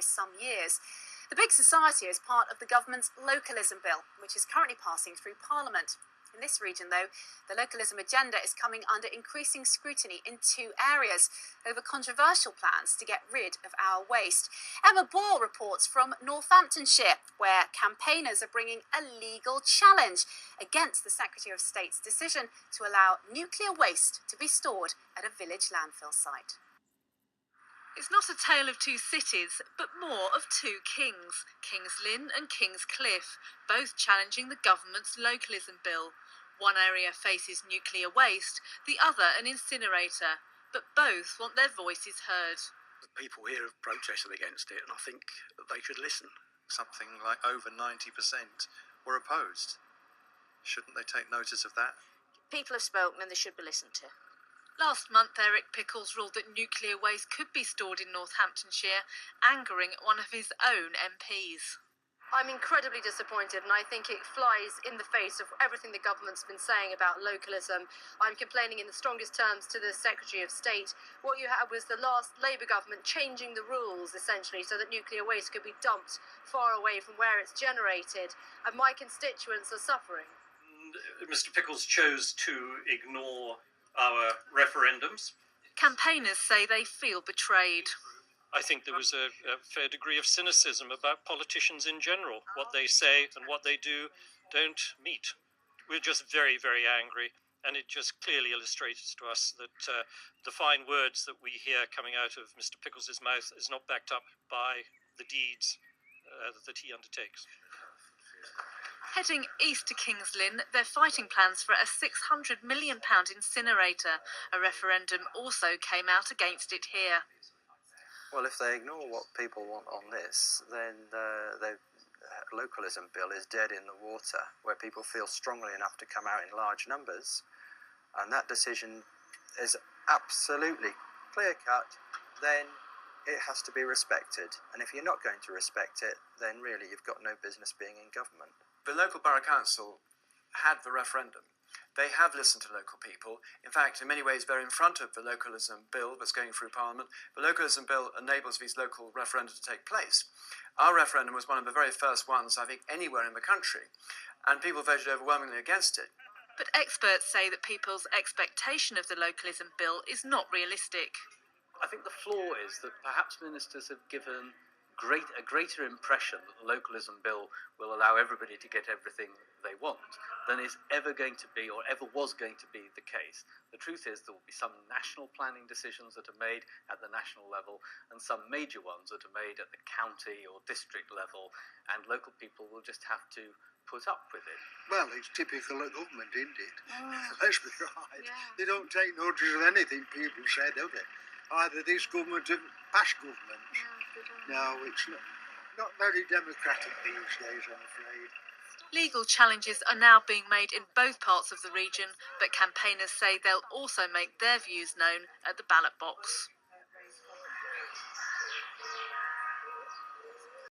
some years. The big society is part of the government's Localism bill, which is currently passing through Parliament. In this region, though, the localism agenda is coming under increasing scrutiny in two areas over controversial plans to get rid of our waste. Emma Ball reports from Northamptonshire, where campaigners are bringing a legal challenge against the Secretary of State's decision to allow nuclear waste to be stored at a village landfill site. It's not a tale of two cities, but more of two kings, Kings Lynn and Kings Cliffe, both challenging the government's localism bill. One area faces nuclear waste, the other an incinerator, but both want their voices heard. The people here have protested against it, and I think they should listen. Something like over 90% were opposed. Shouldn't they take notice of that? People have spoken and they should be listened to. Last month, Eric Pickles ruled that nuclear waste could be stored in Northamptonshire, angering one of his own MPs. I'm incredibly disappointed, and I think it flies in the face of everything the government's been saying about localism. I'm complaining in the strongest terms to the Secretary of State. What you had was the last Labour government changing the rules, essentially, so that nuclear waste could be dumped far away from where it's generated, and my constituents are suffering. Mr. Pickles chose to ignore our referendums. Campaigners say they feel betrayed. I think there was a fair degree of cynicism about politicians in general. What they say and what they do don't meet. We're just very, very angry, and it just clearly illustrates to us that the fine words that we hear coming out of Mr. Pickles' mouth is not backed up by the deeds that he undertakes. Heading east to Kings Lynn, they're fighting plans for a £600 million incinerator. A referendum also came out against it here. Well, if they ignore what people want on this, then the localism bill is dead in the water, where people feel strongly enough to come out in large numbers, and that decision is absolutely clear-cut, then it has to be respected. And if you're not going to respect it, then really you've got no business being in government. The local borough council had the referendum. They have listened to local people. In fact, in many ways, they're in front of the localism bill that's going through Parliament. The localism bill enables these local referenda to take place. Our referendum was one of the very first ones, I think, anywhere in the country, and people voted overwhelmingly against it. But experts say that people's expectation of the localism bill is not realistic. I think the flaw is that perhaps ministers have given a greater impression that the localism bill will allow everybody to get everything they want than is ever going to be or ever was going to be the case. The truth is there will be some national planning decisions that are made at the national level and some major ones that are made at the county or district level, and local people will just have to put up with it. Well, it's typical of government, isn't it? Let's be right. Yeah. They don't take notice of anything people say, do they? Either this government or past governments. No, it's not very democratic these days, I'm afraid. Legal challenges are now being made in both parts of the region, but campaigners say they'll also make their views known at the ballot box.